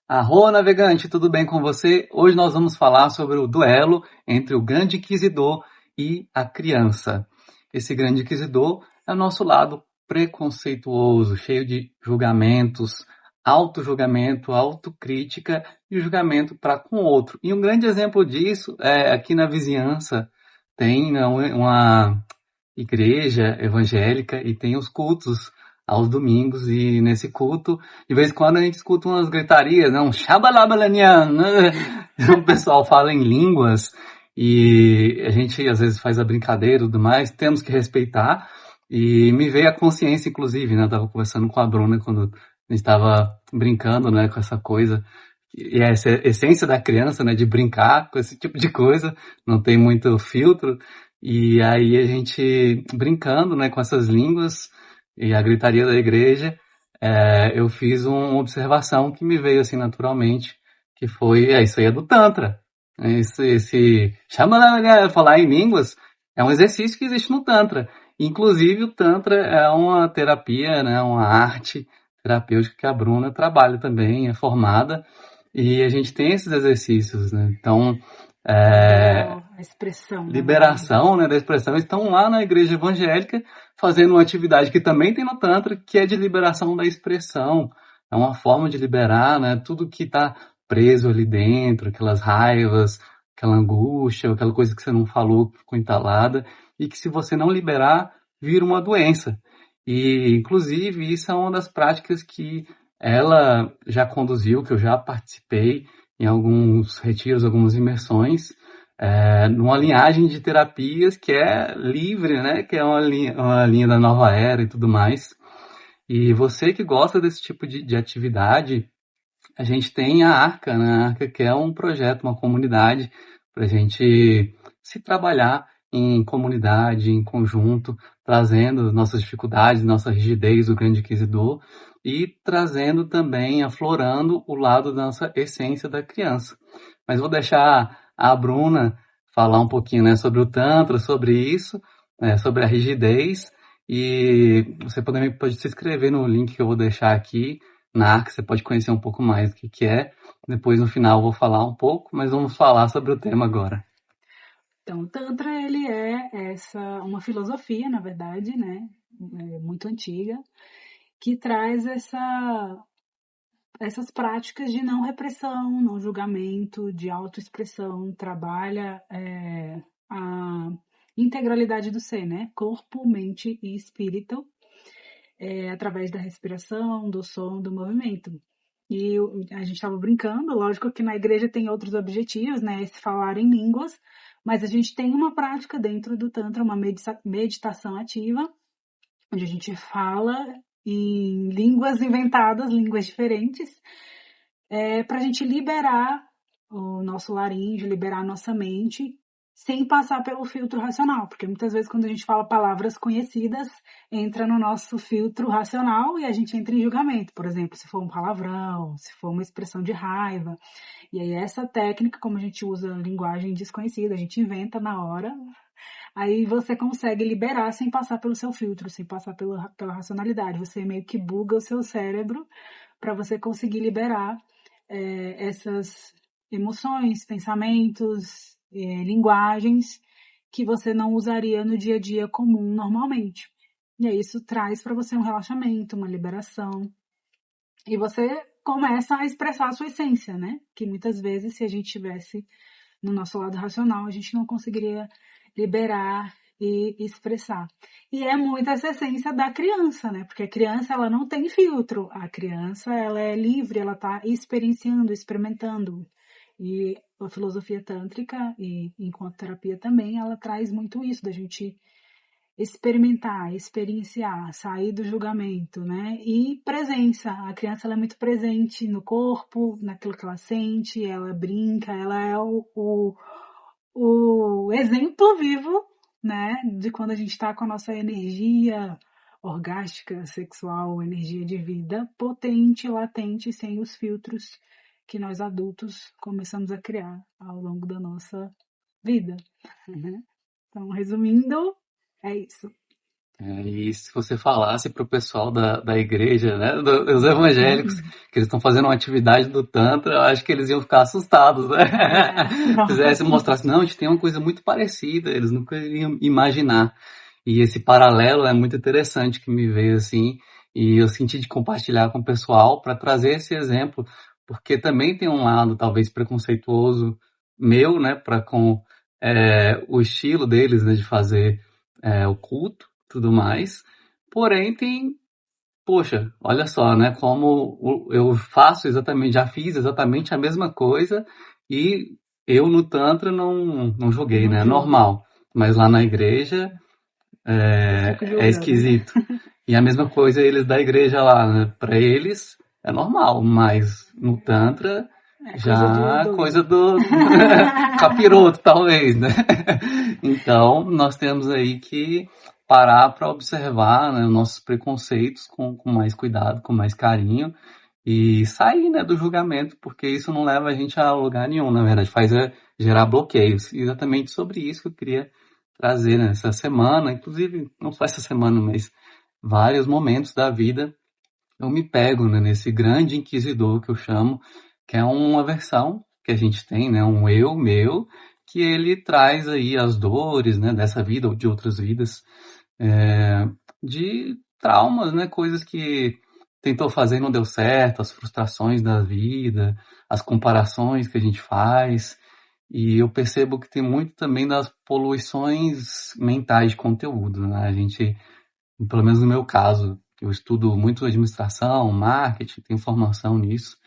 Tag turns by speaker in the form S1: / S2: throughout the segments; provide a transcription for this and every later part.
S1: Arro, navegante, tudo bem com você? Hoje nós vamos falar sobre o duelo entre o grande inquisidor e a criança. Esse grande inquisidor é o nosso lado preconceituoso, cheio de julgamentos, auto-julgamento, autocrítica e julgamento para com o outro. E um grande exemplo disso é aqui na vizinhança tem uma igreja evangélica e tem os cultos aos domingos, e nesse culto, de vez em quando a gente escuta umas gritarias, né? Um xabalabalanian, né? O pessoal fala em línguas e a gente às vezes faz a brincadeira e tudo mais, temos que respeitar. E me veio a consciência, inclusive, né? Eu tava conversando com a Bruna quando a gente estava brincando, né, com essa coisa. E essa essência da criança, né, de brincar com esse tipo de coisa, não tem muito filtro. E aí a gente brincando, né, com essas línguas e a gritaria da igreja, eu fiz uma observação que me veio assim naturalmente, que foi, isso aí é do Tantra. Esse falar em línguas é um exercício que existe no Tantra. Inclusive o Tantra é uma terapia, né, uma arte terapêutica que a Bruna trabalha também, é formada, e a gente tem esses exercícios, né? Então,
S2: Liberar a expressão, na verdade.
S1: liberação, né, da expressão, estão lá na igreja evangélica fazendo uma atividade que também tem no Tantra, que é de liberação da expressão. É uma forma de liberar, né, tudo que está preso ali dentro, aquelas raivas, aquela angústia, aquela coisa que você não falou, que ficou entalada, e que se você não liberar, vira uma doença. E, inclusive, isso é uma das práticas que ela já conduziu, que eu já participei em alguns retiros, algumas imersões, numa linhagem de terapias que é livre, né? Que é uma linha da nova era e tudo mais. E você que gosta desse tipo de atividade, a gente tem a Arca, né? A Arca que é um projeto, uma comunidade para a gente se trabalhar em comunidade, em conjunto, trazendo nossas dificuldades, nossa rigidez, o grande inquisidor, e trazendo também, aflorando o lado da nossa essência da criança. Mas vou deixar a Bruna falar um pouquinho, né, sobre o Tantra, sobre isso, sobre a rigidez, e você pode se inscrever no link que eu vou deixar aqui na Arca, você pode conhecer um pouco mais do que é. Depois, no final, eu vou falar um pouco, mas vamos falar sobre o tema agora.
S2: Então, o Tantra, ele é uma filosofia, na verdade, né? Muito antiga, que traz essas práticas de não repressão, não julgamento, de autoexpressão, trabalha a integralidade do ser, né? Corpo, mente e espírito, através da respiração, do som, do movimento. E a gente estava brincando, lógico que na igreja tem outros objetivos, né? Esse falar em línguas, mas a gente tem uma prática dentro do Tantra, uma meditação ativa, onde a gente fala em línguas inventadas, línguas diferentes, para a gente liberar o nosso laríngeo, liberar a nossa mente, sem passar pelo filtro racional, porque muitas vezes quando a gente fala palavras conhecidas, entra no nosso filtro racional e a gente entra em julgamento, por exemplo, se for um palavrão, se for uma expressão de raiva. E aí essa técnica, como a gente usa linguagem desconhecida, a gente inventa na hora, aí você consegue liberar sem passar pelo seu filtro, sem passar pela racionalidade. Você meio que buga o seu cérebro para você conseguir liberar essas emoções, pensamentos, linguagens que você não usaria no dia a dia comum normalmente. E aí isso traz para você um relaxamento, uma liberação. E você começa a expressar a sua essência, né? Que muitas vezes, se a gente tivesse no nosso lado racional, a gente não conseguiria liberar e expressar. E é muito essa essência da criança, né? Porque a criança, ela não tem filtro. A criança, ela é livre, ela está experienciando, experimentando. E a filosofia tântrica, e enquanto terapia também, ela traz muito isso, da gente experimentar, experienciar, sair do julgamento, né? E presença. A criança, ela é muito presente no corpo, naquilo que ela sente, ela brinca, ela é o exemplo vivo, né, de quando a gente está com a nossa energia orgástica, sexual, energia de vida potente, latente, sem os filtros que nós adultos começamos a criar ao longo da nossa vida. Né? Então, resumindo, é isso.
S1: E se você falasse para o pessoal da igreja, né, dos evangélicos, que eles estão fazendo uma atividade do Tantra, eu acho que eles iam ficar assustados, né? Fizesse
S2: Pronto.
S1: mostrasse, não, a gente tem uma coisa muito parecida, eles nunca iriam imaginar. E esse paralelo é muito interessante que me veio assim, e eu senti de compartilhar com o pessoal para trazer esse exemplo, porque também tem um lado talvez preconceituoso meu, né, para com o estilo deles, né, de fazer o culto, tudo mais. Porém, tem, poxa, olha só, né, como eu faço exatamente, já fiz exatamente a mesma coisa e eu no Tantra não joguei,
S2: Não
S1: né,
S2: julga.
S1: normal. Mas lá na igreja
S2: Eu fico
S1: é
S2: julgando.
S1: esquisito. E a mesma coisa eles da igreja lá, né? Para eles é normal, mas no Tantra
S2: É coisa de
S1: já é
S2: doido.
S1: coisa do capiroto, talvez, né? Então, nós temos aí que parar para observar, né, os nossos preconceitos com mais cuidado, com mais carinho e sair, né, do julgamento, porque isso não leva a gente a lugar nenhum, na verdade, faz gerar bloqueios. E exatamente sobre isso que eu queria trazer nessa semana, inclusive não só essa semana, mas vários momentos da vida eu me pego, né, nesse grande inquisidor que eu chamo, que é uma versão que a gente tem, né, um eu meu, que ele traz aí as dores, né, dessa vida ou de outras vidas, é, de traumas, né, coisas que tentou fazer e não deu certo, as frustrações da vida, as comparações que a gente faz, e eu percebo que tem muito também das poluições mentais de conteúdo, né, a gente pelo menos no meu caso, eu estudo muito administração, marketing, tenho formação nisso.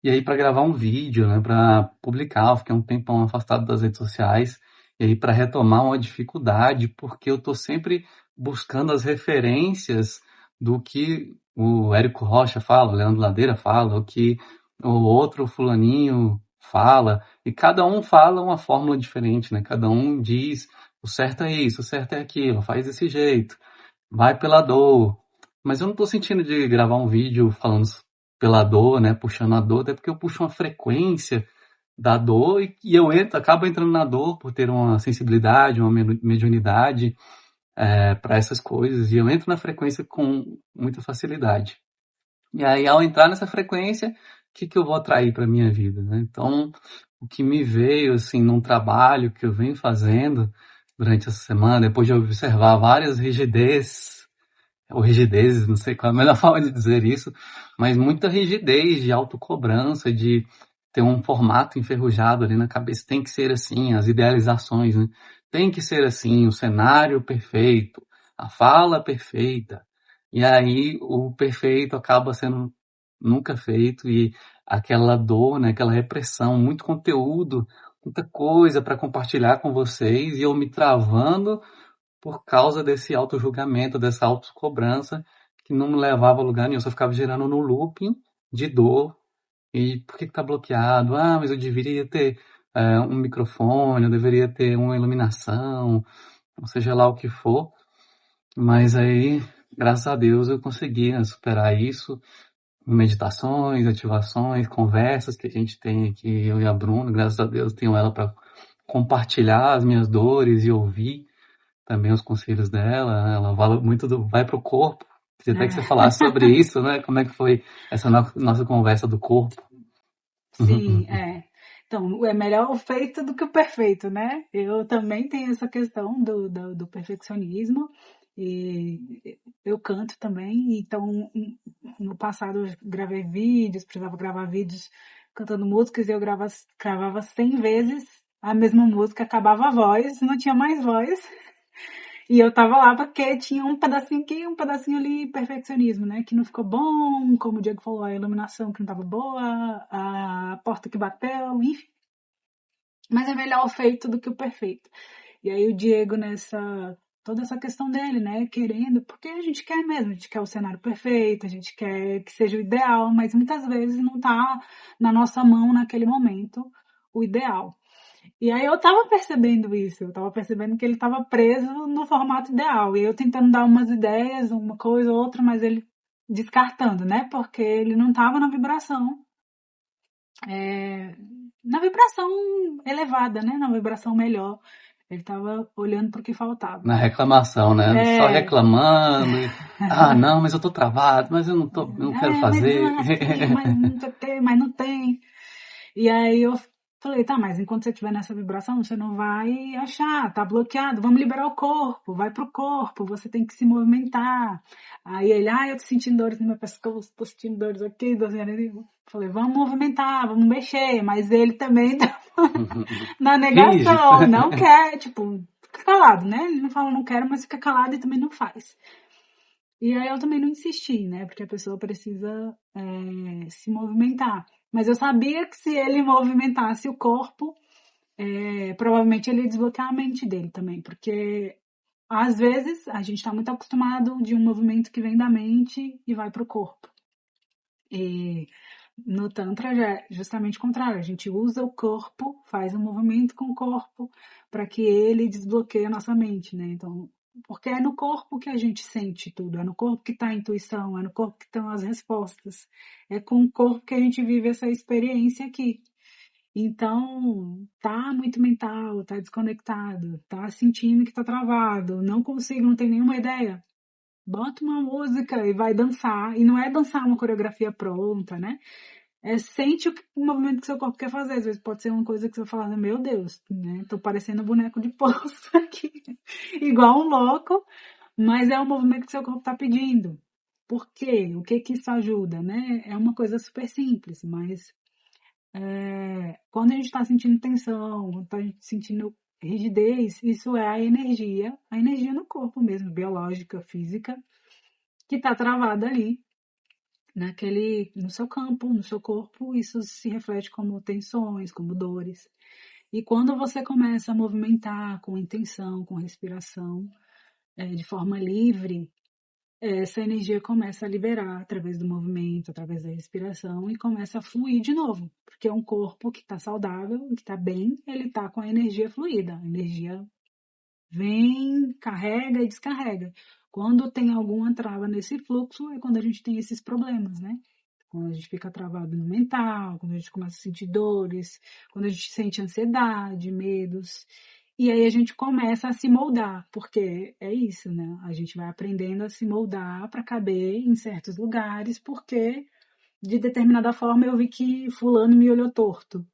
S1: E aí, para gravar um vídeo, né, para publicar, eu fiquei um tempão afastado das redes sociais. E aí, para retomar uma dificuldade, porque eu estou sempre buscando as referências do que o Érico Rocha fala, o Leandro Ladeira fala, o que o outro fulaninho fala. E cada um fala uma fórmula diferente, né? Cada um diz o certo é isso, o certo é aquilo, faz desse jeito, vai pela dor. Mas eu não tô sentindo de gravar um vídeo falando pela dor, né? Puxando a dor, até porque eu puxo uma frequência da dor e eu acabo entrando na dor por ter uma sensibilidade, uma mediunidade para essas coisas. E eu entro na frequência com muita facilidade. E aí, ao entrar nessa frequência, o que eu vou atrair para minha vida, né? Então, o que me veio, assim, num trabalho que eu venho fazendo durante essa semana, depois de observar várias rigidez ou rigidezes, não sei qual é a melhor forma de dizer isso, mas muita rigidez de autocobrança, de ter um formato enferrujado ali na cabeça. Tem que ser assim, as idealizações, né? Tem que ser assim, o cenário perfeito, a fala perfeita. E aí o perfeito acaba sendo nunca feito e aquela dor, né, aquela repressão, muito conteúdo, muita coisa para compartilhar com vocês e eu me travando por causa desse auto-julgamento, dessa autocobrança que não me levava a lugar nenhum. Eu só ficava girando no looping de dor. E por que está bloqueado? Ah, mas eu deveria ter um microfone, eu deveria ter uma iluminação, ou seja lá o que for. Mas aí, graças a Deus, eu consegui, né, superar isso. Meditações, ativações, conversas que a gente tem aqui, eu e a Bruna, graças a Deus, tenho ela para compartilhar as minhas dores e ouvir também os conselhos dela, né? Ela fala muito do vai pro corpo. Queria até que você
S2: É.
S1: falasse sobre isso, né? Como é que foi essa nossa conversa do corpo?
S2: Sim, é. Então, é melhor o feito do que o perfeito, né? Eu também tenho essa questão do perfeccionismo e eu canto também. Então, no passado eu gravei vídeos, precisava gravar vídeos cantando músicas e eu gravava 100 vezes a mesma música, acabava a voz, não tinha mais voz. E eu tava lá porque tinha um pedacinho aqui, um pedacinho ali, perfeccionismo, né? Que não ficou bom, como o Diego falou, a iluminação que não tava boa, a porta que bateu, enfim. Mas é melhor o feito do que o perfeito. E aí o Diego toda essa questão dele, né? Querendo, porque a gente quer mesmo, a gente quer o cenário perfeito, a gente quer que seja o ideal, mas muitas vezes não tá na nossa mão naquele momento o ideal. E aí eu tava percebendo isso, eu tava percebendo que ele tava preso no formato ideal. E eu tentando dar umas ideias, uma coisa ou outra, mas ele descartando, né? Porque ele não tava é, na vibração elevada, né? Na vibração melhor. Ele estava olhando para o que faltava.
S1: Na reclamação, né? Só
S2: É,
S1: reclamando. Não, mas eu tô travado, mas eu não quero
S2: mas não
S1: fazer.
S2: é assim, mas não sei o quê, mas não tem. E aí eu falei, tá, mas enquanto você estiver nessa vibração, você não vai achar, tá bloqueado, vamos liberar o corpo, vai pro corpo, você tem que se movimentar. Aí ele, eu tô sentindo dores no meu pescoço, tô sentindo dores aqui, dores ali. Eu falei, vamos movimentar, vamos mexer, mas ele também tá na
S1: Finge.
S2: negação, não quer, tipo, fica calado, né? Ele não fala não quero, mas fica calado e também não faz. E aí eu também não insisti, né? Porque a pessoa precisa se movimentar. Mas eu sabia que se ele movimentasse o corpo, provavelmente ele ia desbloquear a mente dele também. Porque às vezes a gente está muito acostumado de um movimento que vem da mente e vai para o corpo. E no Tantra já é justamente o contrário. A gente usa o corpo, faz um movimento com o corpo para que ele desbloqueie a nossa mente, né? Então, porque é no corpo que a gente sente tudo, é no corpo que está a intuição, é no corpo que estão as respostas, é com o corpo que a gente vive essa experiência aqui. Então, tá muito mental, tá desconectado, tá sentindo que tá travado, não consigo, não tem nenhuma ideia. Bota uma música e vai dançar. E não é dançar uma coreografia pronta, né? Sente o movimento que seu corpo quer fazer. Às vezes pode ser uma coisa que você fala, meu Deus, né? Tô parecendo um boneco de poço aqui. Igual um louco, mas é o movimento que seu corpo tá pedindo. Por quê? O que que isso ajuda, né? É uma coisa super simples, mas quando a gente está sentindo tensão, quando está sentindo rigidez, isso é a energia no corpo mesmo, biológica, física, que está travada ali no seu campo, no seu corpo, isso se reflete como tensões, como dores. E quando você começa a movimentar com intenção, com respiração, de forma livre, essa energia começa a liberar através do movimento, através da respiração e começa a fluir de novo. Porque é um corpo que está saudável, que está bem, ele está com a energia fluida. A energia vem, carrega e descarrega. Quando tem alguma trava nesse fluxo, é quando a gente tem esses problemas, né? Quando a gente fica travado no mental, quando a gente começa a sentir dores, quando a gente sente ansiedade, medos. E aí a gente começa a se moldar, porque é isso, né? A gente vai aprendendo a se moldar para caber em certos lugares, porque de determinada forma eu vi que fulano me olhou torto.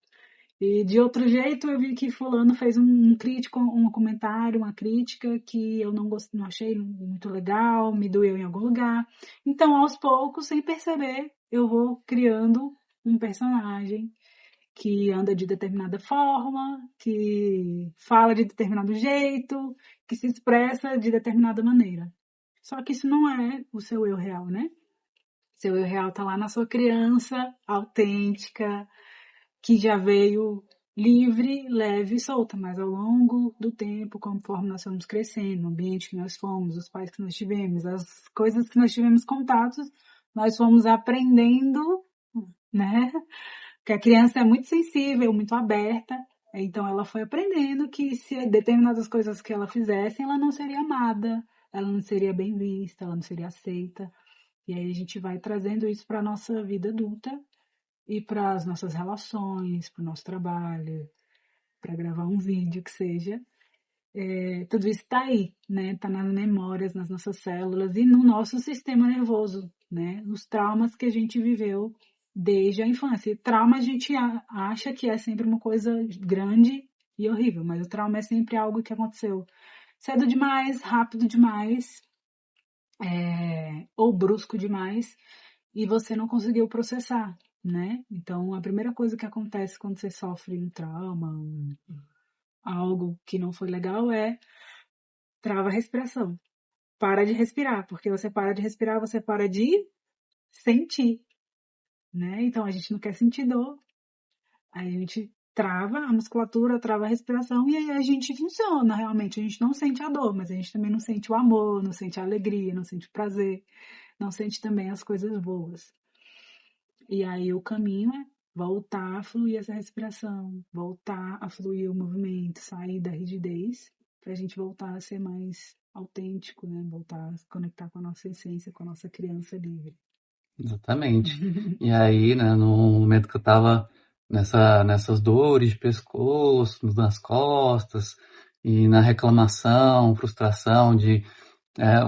S2: E de outro jeito eu vi que fulano fez um crítico, um comentário, uma crítica que eu não gostei, não achei muito legal, me doeu em algum lugar. Então, aos poucos, sem perceber, eu vou criando um personagem que anda de determinada forma, que fala de determinado jeito, que se expressa de determinada maneira. Só que isso não é o seu eu real, né? Seu eu real tá lá na sua criança autêntica, que já veio livre, leve e solta, mas ao longo do tempo, conforme nós fomos crescendo, o ambiente que nós fomos, os pais que nós tivemos, as coisas que nós tivemos contatos, nós fomos aprendendo, né? Que a criança é muito sensível, muito aberta, então ela foi aprendendo que se determinadas coisas que ela fizesse, ela não seria amada, ela não seria bem vista, ela não seria aceita. E aí a gente vai trazendo isso para a nossa vida adulta e para as nossas relações, para o nosso trabalho, para gravar um vídeo que seja. Tudo isso está aí, né? Está nas memórias, nas nossas células e no nosso sistema nervoso, né? Os traumas que a gente viveu desde a infância. E trauma a gente acha que é sempre uma coisa grande e horrível, mas o trauma é sempre algo que aconteceu cedo demais, rápido demais, ou brusco demais, e você não conseguiu processar, né? Então, a primeira coisa que acontece quando você sofre um trauma, algo que não foi legal, é trava a respiração. Para de respirar, porque você para de respirar, você para de sentir, né? Então, a gente não quer sentir dor, a gente trava a musculatura, trava a respiração e aí a gente funciona realmente. A gente não sente a dor, mas a gente também não sente o amor, não sente a alegria, não sente o prazer, não sente também as coisas boas. E aí o caminho é voltar a fluir essa respiração, voltar a fluir o movimento, sair da rigidez, para a gente voltar a ser mais autêntico, né? Voltar a se conectar com a nossa essência, com a nossa criança livre.
S1: Exatamente. E aí, né, no momento que eu tava nessas dores de pescoço, nas costas, e na reclamação, frustração de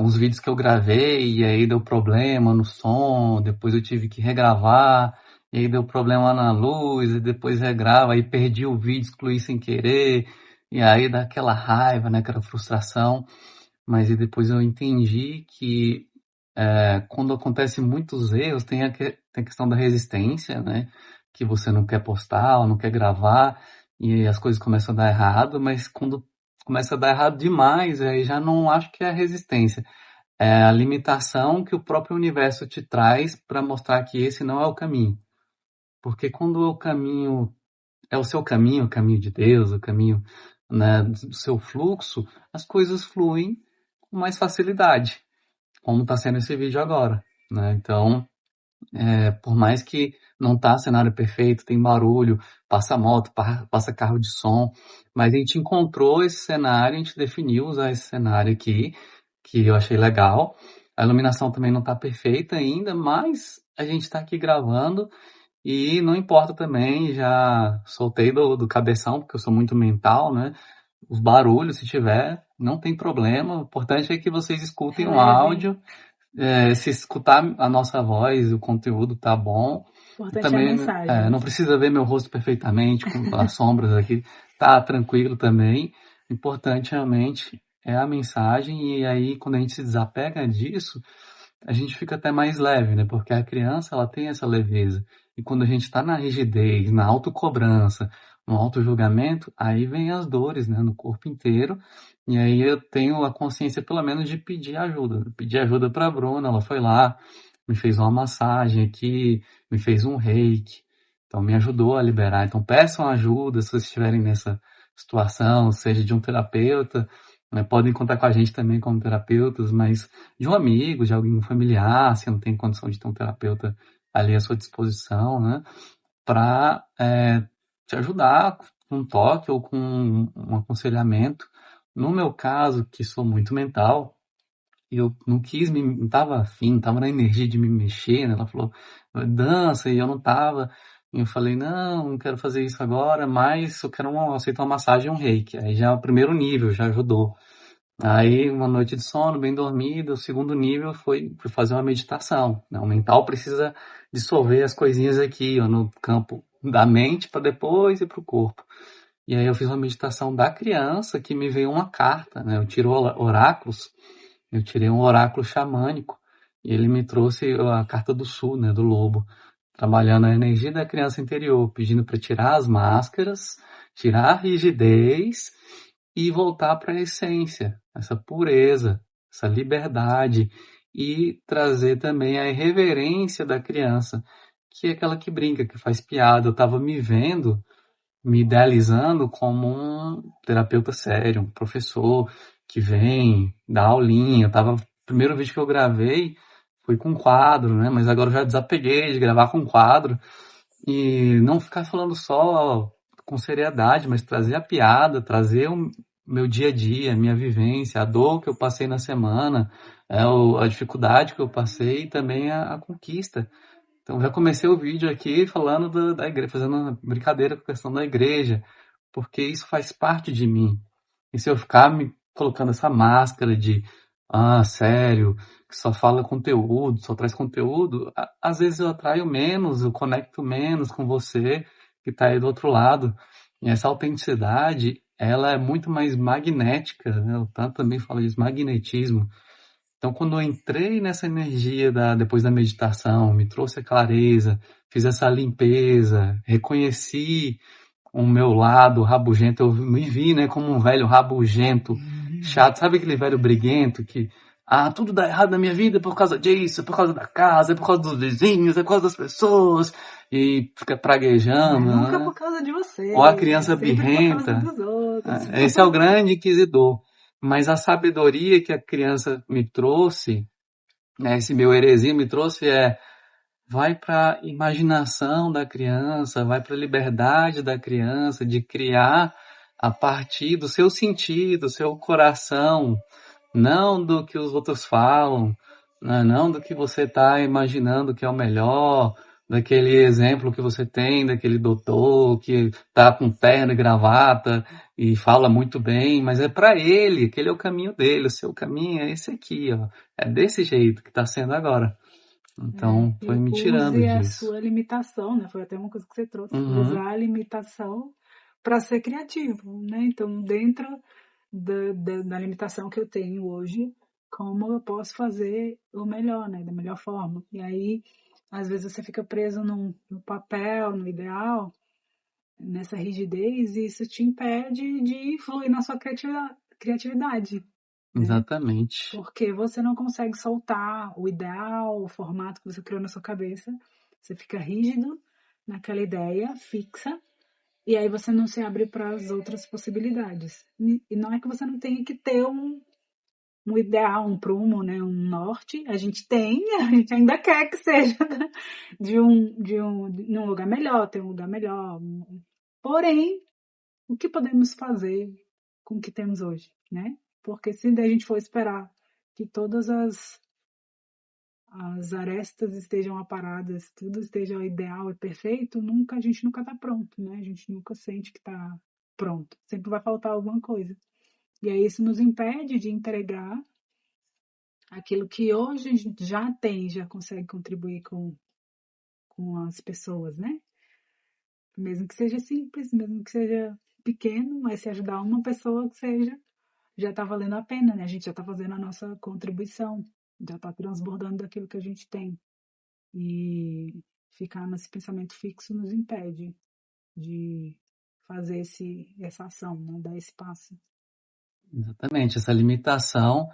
S1: uns vídeos que eu gravei e aí deu problema no som, depois eu tive que regravar, e aí deu problema na luz, e depois regrava, aí perdi o vídeo, excluí sem querer, e aí dá aquela raiva, né, aquela frustração. Mas e depois eu entendi que quando acontecem muitos erros, tem a questão da resistência, né? Que você não quer postar, ou não quer gravar, e as coisas começam a dar errado, mas quando começa a dar errado demais, aí já não acho que é a resistência. É a limitação que o próprio universo te traz para mostrar que esse não é o caminho. Porque quando o caminho é o caminho de Deus, o caminho, né, do seu fluxo, as coisas fluem com mais facilidade, como está sendo esse vídeo agora, né? Então, por mais que não tá cenário perfeito, tem barulho, passa moto, passa carro de som, mas a gente encontrou esse cenário, a gente definiu usar esse cenário aqui, que eu achei legal. A iluminação também não tá perfeita ainda, mas a gente está aqui gravando e não importa também, já soltei do cabeção, porque eu sou muito mental, né? Os barulhos, se tiver, não tem problema. O importante é que vocês escutem o
S2: Relevem.
S1: áudio, se escutar a nossa voz, o conteúdo tá bom.
S2: O
S1: E
S2: importante é a
S1: também
S2: mensagem.
S1: não precisa ver meu rosto perfeitamente, com as sombras aqui, tá tranquilo também. O importante realmente é a mensagem, e aí quando a gente se desapega disso, a gente fica até mais leve, né? Porque a criança, ela tem essa leveza. E quando a gente está na rigidez, na autocobrança, no autojulgamento, aí vem as dores, né? No corpo inteiro. E aí eu tenho a consciência, pelo menos, de pedir ajuda. Pedir ajuda para a Bruna, ela foi lá, me fez uma massagem aqui, me fez um reiki. Então, me ajudou a liberar. Então, peçam ajuda se vocês estiverem nessa situação, seja de um terapeuta, né? Podem contar com a gente também como terapeutas, mas de um amigo, de alguém familiar, se não tem condição de ter um terapeuta ali à sua disposição, né? Para te ajudar com um toque ou com um aconselhamento. No meu caso, que sou muito mental, eu não quis, não estava afim, não estava na energia de me mexer, né? Ela falou, dança, e eu não estava. E eu falei, não quero fazer isso agora, mas eu quero aceitar uma massagem e um reiki. Aí já é o primeiro nível, já ajudou. Aí, uma noite de sono, bem dormido. O segundo nível foi fazer uma meditação, né? O mental precisa dissolver as coisinhas aqui, ó, no campo da mente para depois ir para o corpo. E aí eu fiz uma meditação da criança que me veio uma carta, né? Eu tiro oráculos, eu tirei um oráculo xamânico e ele me trouxe a carta do sul, né? Do lobo, trabalhando a energia da criança interior, pedindo para tirar as máscaras, tirar a rigidez e voltar para a essência, essa pureza, essa liberdade, e trazer também a irreverência da criança, que é aquela que brinca, que faz piada. Eu estava me vendo, me idealizando como um terapeuta sério, um professor que vem dar aulinha. O primeiro vídeo que eu gravei foi com quadro, né? Mas agora eu já desapeguei de gravar com quadro e não ficar falando só com seriedade, mas trazer a piada, trazer o meu dia a dia, a minha vivência, a dor que eu passei na semana, a dificuldade que eu passei e também a conquista. Então já comecei o vídeo aqui falando da igreja, fazendo uma brincadeira com a questão da igreja, porque isso faz parte de mim. E se eu ficar me colocando essa máscara de, sério, que só fala conteúdo, só traz conteúdo, às vezes eu atraio menos, eu conecto menos com você que está aí do outro lado. E essa autenticidade, ela é muito mais magnética, né? O Tanto também fala disso, magnetismo. Então, quando eu entrei nessa energia depois da meditação, me trouxe a clareza, fiz essa limpeza, reconheci o meu lado rabugento, eu me vi, né, como um velho rabugento, chato, sabe aquele velho briguento que, tudo dá errado na minha vida por causa disso, por causa da casa, por causa dos vizinhos, por causa das pessoas, e fica praguejando,
S2: Mas nunca
S1: né?
S2: por causa de
S1: Ou a
S2: você, é
S1: criança
S2: sempre por causa
S1: birrenta.
S2: dos outros.
S1: Esse é o grande inquisidor. Mas a sabedoria que a criança me trouxe, né, esse meu heresia me trouxe vai para a imaginação da criança, vai para a liberdade da criança de criar a partir do seu sentido, do seu coração, não do que os outros falam, né, não do que você está imaginando que é o melhor, daquele exemplo que você tem, daquele doutor que tá com terno e gravata e fala muito bem, mas é para ele, aquele é o caminho dele, o seu caminho é esse aqui, ó. É desse jeito que tá sendo agora. Então,
S2: E
S1: foi me tirando
S2: use a
S1: disso.
S2: sua limitação, né? Foi até uma coisa que você trouxe.
S1: Uhum,
S2: Usar a limitação para ser criativo, né? Então, dentro da limitação que eu tenho hoje, como eu posso fazer o melhor, né? Da melhor forma. E aí, às vezes você fica preso no papel, no ideal, nessa rigidez, e isso te impede de fluir na sua criatividade, né?
S1: exatamente.
S2: Porque você não consegue soltar o ideal, o formato que você criou na sua cabeça. Você fica rígido naquela ideia fixa e aí você não se abre para as outras possibilidades. E não é que você não tenha que ter um ideal, um prumo, né, um norte. A gente tem, a gente ainda quer que seja de um lugar melhor, ter um lugar melhor. Porém, o que podemos fazer com o que temos hoje, né? Porque se a gente for esperar que todas as arestas estejam aparadas, tudo esteja ideal e perfeito, a gente nunca está pronto, né? A gente nunca sente que está pronto. Sempre vai faltar alguma coisa. E aí isso nos impede de entregar aquilo que hoje a gente já tem, já consegue contribuir com as pessoas, né? Mesmo que seja simples, mesmo que seja pequeno, mas se ajudar uma pessoa que seja, já está valendo a pena, né? A gente já está fazendo a nossa contribuição, já está transbordando daquilo que a gente tem. E ficar nesse pensamento fixo nos impede de fazer essa ação, né? Dar esse passo.
S1: Exatamente. Essa limitação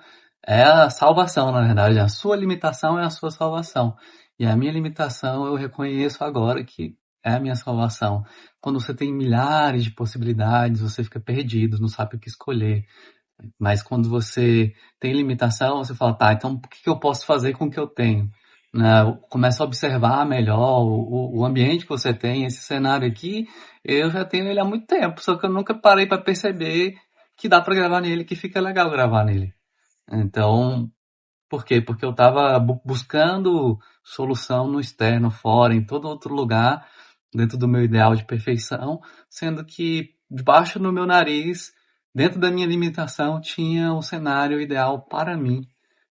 S1: é a salvação, na verdade. A sua limitação é a sua salvação. E a minha limitação eu reconheço agora que é a minha salvação. Quando você tem milhares de possibilidades, você fica perdido, não sabe o que escolher. Mas quando você tem limitação, você fala, tá, então o que eu posso fazer com o que eu tenho? Né? Começa a observar melhor o ambiente que você tem, esse cenário aqui, eu já tenho ele há muito tempo, só que eu nunca parei para perceber que dá para gravar nele, que fica legal gravar nele. Então, por quê? Porque eu estava buscando solução no externo, fora, em todo outro lugar, dentro do meu ideal de perfeição, sendo que debaixo do meu nariz, dentro da minha limitação, tinha um cenário ideal para mim,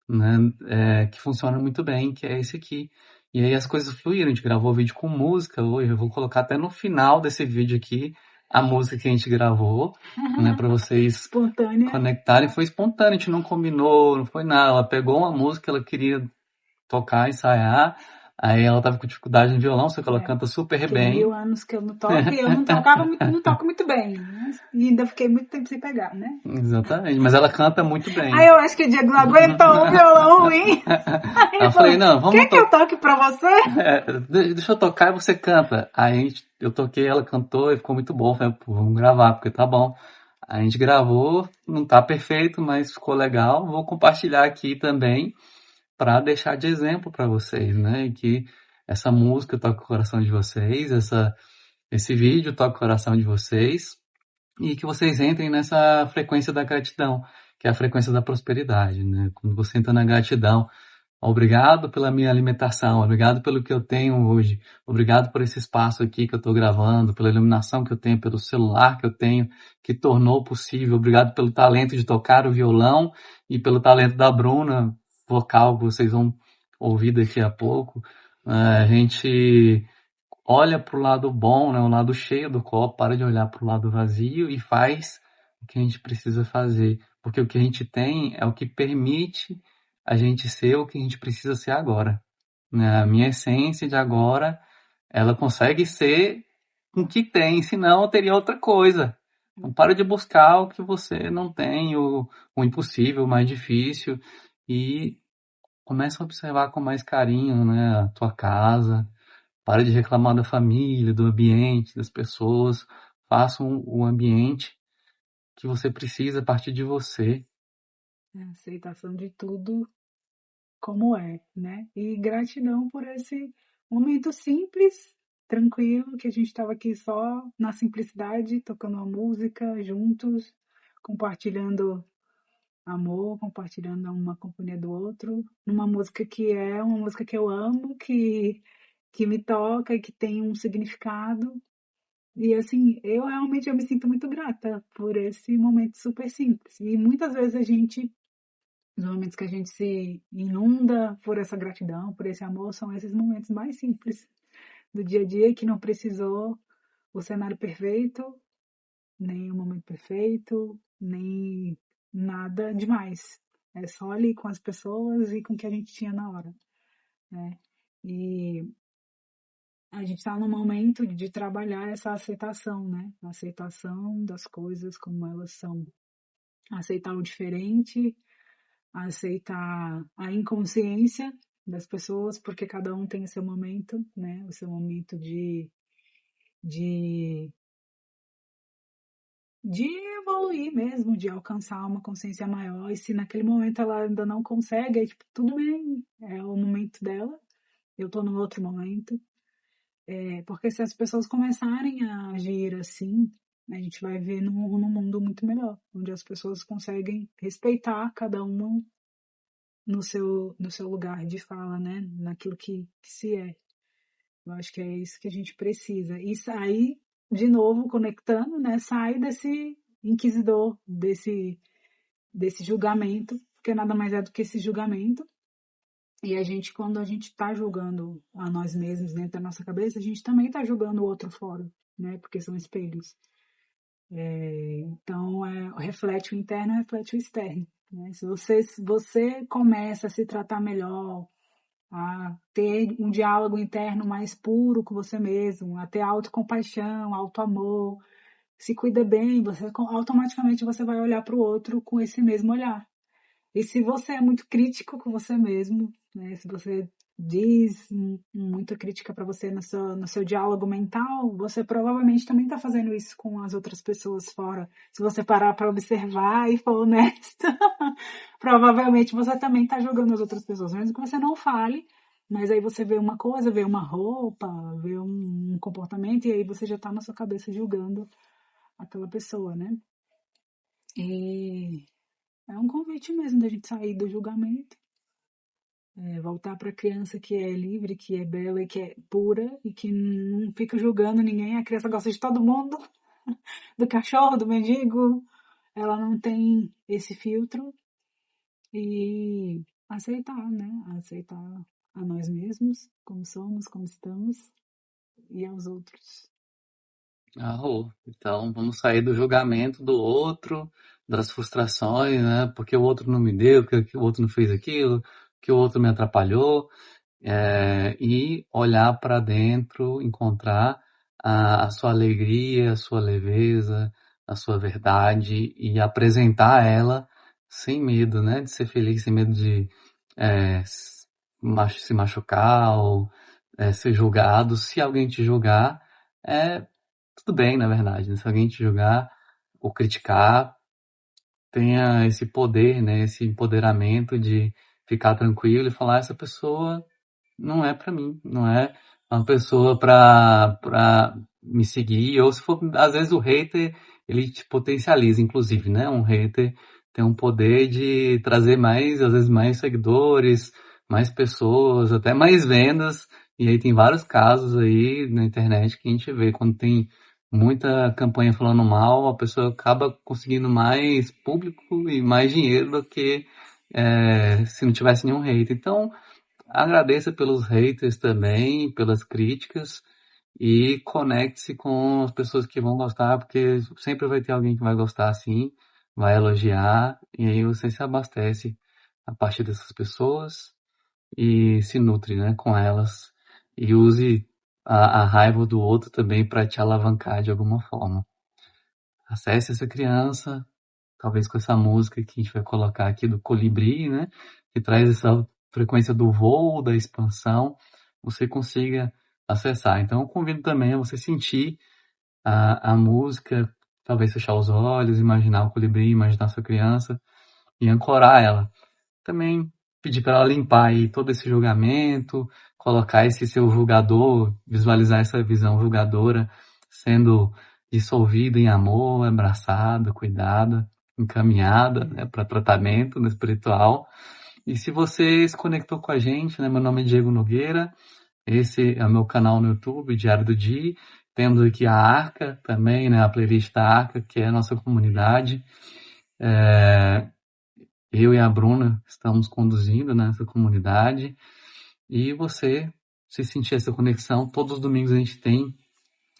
S1: né? Que funciona muito bem, que é esse aqui. E aí as coisas fluíram, a gente gravou o vídeo com música hoje, eu vou colocar até no final desse vídeo aqui a música que a gente gravou, né, para vocês
S2: Espontânea.
S1: conectarem. Foi espontâneo, a gente não combinou, não foi nada. Ela pegou uma música, ela queria tocar, ensaiar, aí ela tava com dificuldade no violão, só que ela
S2: É,
S1: canta super
S2: porque 1000
S1: bem.
S2: anos que eu não toco e eu não tocava muito, não toco muito bem, né? E ainda fiquei muito tempo sem pegar, né?
S1: Exatamente, mas ela canta muito
S2: Aí
S1: bem.
S2: eu acho que o Diego não aguentou o violão ruim. Aí
S1: Aí
S2: ele
S1: eu
S2: falou:
S1: falei, não,
S2: quer
S1: vamos
S2: que eu
S1: tocar.
S2: toque pra você?
S1: Deixa eu tocar e você canta. Aí eu toquei, ela cantou e ficou muito bom. Falei, pô, vamos gravar, porque tá bom. A gente gravou, não tá perfeito, mas ficou legal. Vou compartilhar aqui também para deixar de exemplo para vocês, né? E que essa música toca o coração de vocês, esse vídeo toca o coração de vocês e que vocês entrem nessa frequência da gratidão, que é a frequência da prosperidade, né? Quando você entra na gratidão, obrigado pela minha alimentação, obrigado pelo que eu tenho hoje, obrigado por esse espaço aqui que eu estou gravando, pela iluminação que eu tenho, pelo celular que eu tenho, que tornou possível, obrigado pelo talento de tocar o violão e pelo talento da Bruna, vocal, que vocês vão ouvir daqui a pouco. A gente olha para o lado bom, né, o lado cheio do copo, para de olhar para o lado vazio e faz o que a gente precisa fazer. Porque o que a gente tem é o que permite a gente ser o que a gente precisa ser agora. Né? A minha essência de agora, ela consegue ser com o que tem, senão eu teria outra coisa. Então para de buscar o que você não tem, o impossível, o mais difícil, e começa a observar com mais carinho, né, a tua casa, para de reclamar da família, do ambiente, das pessoas. Façam o ambiente que você precisa a partir de você.
S2: A aceitação de tudo como é, né? E gratidão por esse momento simples, tranquilo, que a gente estava aqui só na simplicidade, tocando uma música juntos, compartilhando amor, compartilhando uma companhia do outro, numa música que é uma música que eu amo, que que me toca e que tem um significado. E assim, eu me sinto muito grata por esse momento super simples. E muitas vezes os momentos que a gente se inunda por essa gratidão, por esse amor, são esses momentos mais simples do dia a dia que não precisou o cenário perfeito, nem o momento perfeito, nem nada demais. É só ali com as pessoas e com o que a gente tinha na hora, né? E a gente está no momento de trabalhar essa aceitação, né? A aceitação das coisas como elas são. Aceitar o diferente, aceitar a inconsciência das pessoas, porque cada um tem o seu momento, né? O seu momento de, de evoluir mesmo, de alcançar uma consciência maior. E se naquele momento ela ainda não consegue, é tipo, tudo bem, é o momento dela, eu tô no outro momento. Porque se as pessoas começarem a agir assim, a gente vai ver num mundo muito melhor, onde as pessoas conseguem respeitar cada uma no seu lugar de fala, né? Naquilo que se é. Eu acho que é isso que a gente precisa. E sair, de novo, conectando, né? Sair desse inquisidor, desse julgamento, porque nada mais é do que esse julgamento. E a gente, quando a gente está julgando a nós mesmos dentro da nossa cabeça, a gente também está julgando o outro fora, né? Porque são espelhos. Então, reflete o interno, reflete o externo. Né? Se você começa a se tratar melhor, a ter um diálogo interno mais puro com você mesmo, a ter autocompaixão, autoamor, se cuida bem, automaticamente você vai olhar para o outro com esse mesmo olhar. E se você é muito crítico com você mesmo, né, se você diz muita crítica para você no seu diálogo mental, você provavelmente também está fazendo isso com as outras pessoas fora. Se você parar para observar e for honesto, provavelmente você também está julgando as outras pessoas, mesmo que você não fale, mas aí você vê uma coisa, vê uma roupa, vê um comportamento, e aí você já está na sua cabeça julgando aquela pessoa, né? E é um convite mesmo da gente sair do julgamento, voltar para a criança que é livre, que é bela e que é pura e que não fica julgando ninguém. A criança gosta de todo mundo, do cachorro, do mendigo. Ela não tem esse filtro e aceitar, né? Aceitar a nós mesmos, como somos, como estamos e aos outros.
S1: Então vamos sair do julgamento do outro, das frustrações, né? Porque o outro não me deu, porque o outro não fez aquilo, que o outro me atrapalhou, e olhar para dentro, encontrar a sua alegria, a sua leveza, a sua verdade e apresentar ela sem medo, né? De ser feliz, sem medo de se machucar ou ser julgado. Se alguém te julgar, é tudo bem, na verdade, né? Se alguém te julgar ou criticar, tenha esse poder, né? Esse empoderamento de ficar tranquilo e falar: essa pessoa não é pra mim, não é uma pessoa pra me seguir, ou se for, às vezes o hater, ele te potencializa, inclusive, né? Um hater tem um poder de trazer mais, às vezes mais seguidores, mais pessoas, até mais vendas, e aí tem vários casos aí na internet que a gente vê quando tem muita campanha falando mal, a pessoa acaba conseguindo mais público e mais dinheiro do que se não tivesse nenhum hater. Então, agradeça pelos haters também, pelas críticas e conecte-se com as pessoas que vão gostar, porque sempre vai ter alguém que vai gostar assim, vai elogiar, e aí você se abastece a partir dessas pessoas e se nutre, né, com elas e use a raiva do outro também para te alavancar de alguma forma. Acesse essa criança, talvez com essa música que a gente vai colocar aqui do Colibri, né? Que traz essa frequência do voo, da expansão, você consiga acessar. Então, eu convido também a você sentir a música, talvez fechar os olhos, imaginar o colibri, imaginar a sua criança e ancorar ela. Também pedir para ela limpar aí todo esse julgamento, colocar esse seu julgador, visualizar essa visão julgadora sendo dissolvida em amor, abraçada, cuidada, encaminhada, né, para tratamento no espiritual. E se você se conectou com a gente, né, meu nome é Diego Nogueira, Esse é o meu canal no YouTube, Diário do Di. Temos aqui a Arca também, né? A playlist da Arca, que é a nossa comunidade. Eu e a Bruna estamos conduzindo nessa comunidade. E você, se sentir essa conexão, todos os domingos a gente tem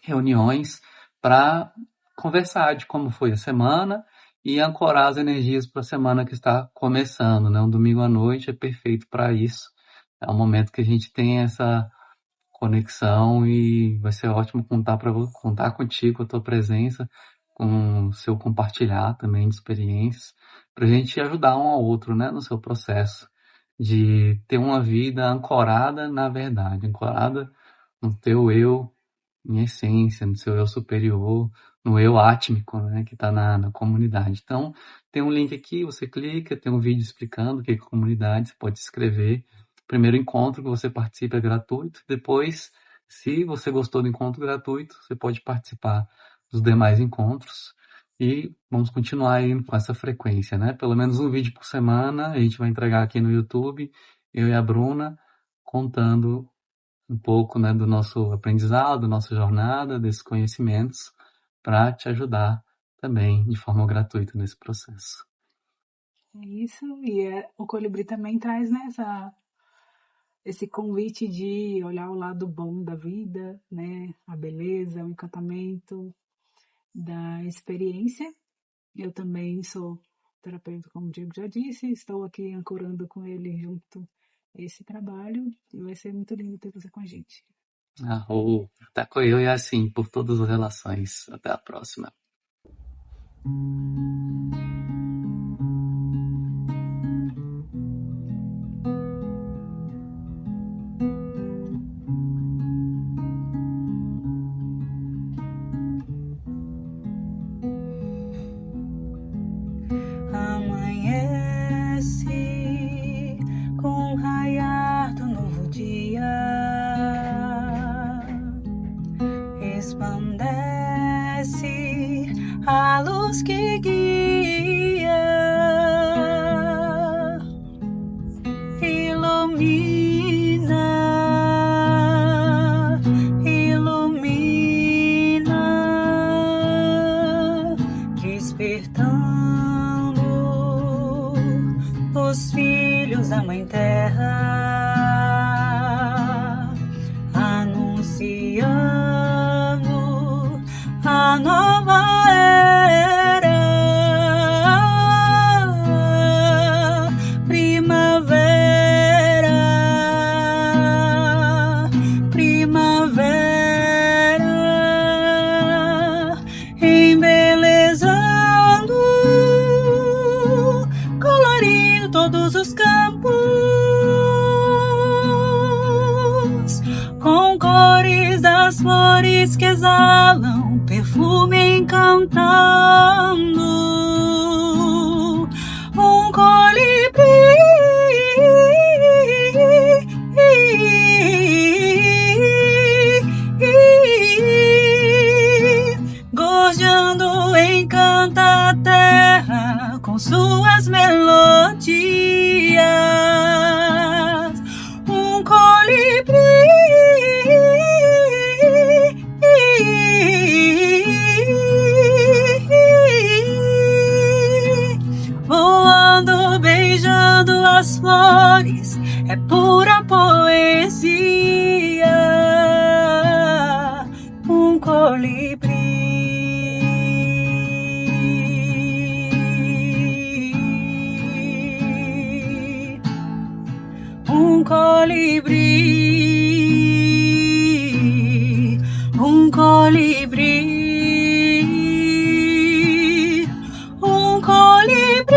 S1: reuniões para conversar de como foi a semana e ancorar as energias para a semana que está começando, né? Um domingo à noite é perfeito para isso. É um momento que a gente tem essa conexão e vai ser ótimo contar contigo, com a tua presença, com o seu compartilhar também de experiências, para a gente ajudar um ao outro, né, no seu processo de ter uma vida ancorada na verdade, ancorada no teu eu em essência, no seu eu superior, no eu átmico, né, que está na comunidade. Então, tem um link aqui, você clica, tem um vídeo explicando o que é comunidade, você pode se inscrever. O primeiro encontro que você participa é gratuito, depois, se você gostou do encontro gratuito, você pode participar dos demais encontros e vamos continuar aí com essa frequência, né? Pelo menos um vídeo por semana, a gente vai entregar aqui no YouTube, eu e a Bruna, contando um pouco, né, do nosso aprendizado, da nossa jornada, desses conhecimentos, para te ajudar também de forma gratuita nesse processo.
S2: É isso, e o Colibri também traz, né, esse convite de olhar o lado bom da vida, né, a beleza, o encantamento da experiência. Eu também sou terapeuta, como o Diego já disse, estou aqui ancorando com ele junto esse trabalho e vai ser muito lindo ter você com a gente.
S1: Tá com eu e assim, por todas as relações. Até a próxima.
S2: Amanhece com o raiar do novo dia, resplandece a luz que guia, ilumina, despertando os filhos da Mãe Terra, anunciando a nova era, primavera, primavera, embelezando, colorindo todos os campos, com cores das flores que exalam perfume encantando, um colibri gorjeando encanta a terra com suas melodias, um colibri voando, beijando as flores, é pura poesia, um colibri. Um colibri, um colibri, um colibri,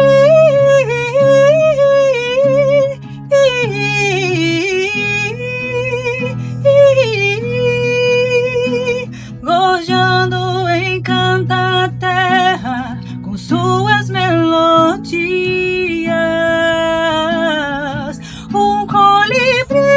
S2: gorjeando encanta a terra com suas melodias, um colibri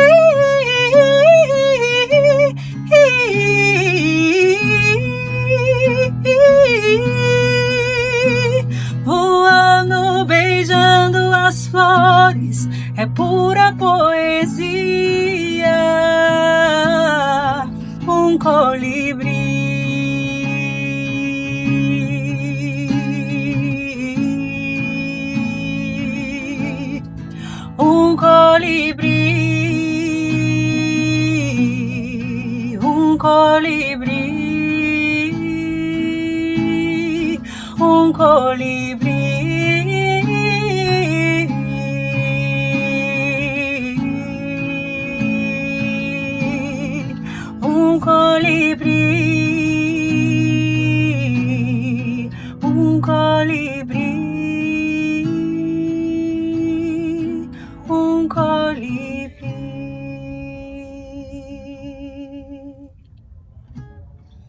S2: voando, beijando as flores, é pura poesia. um colibri. Um colibri, um colibri, um colibri.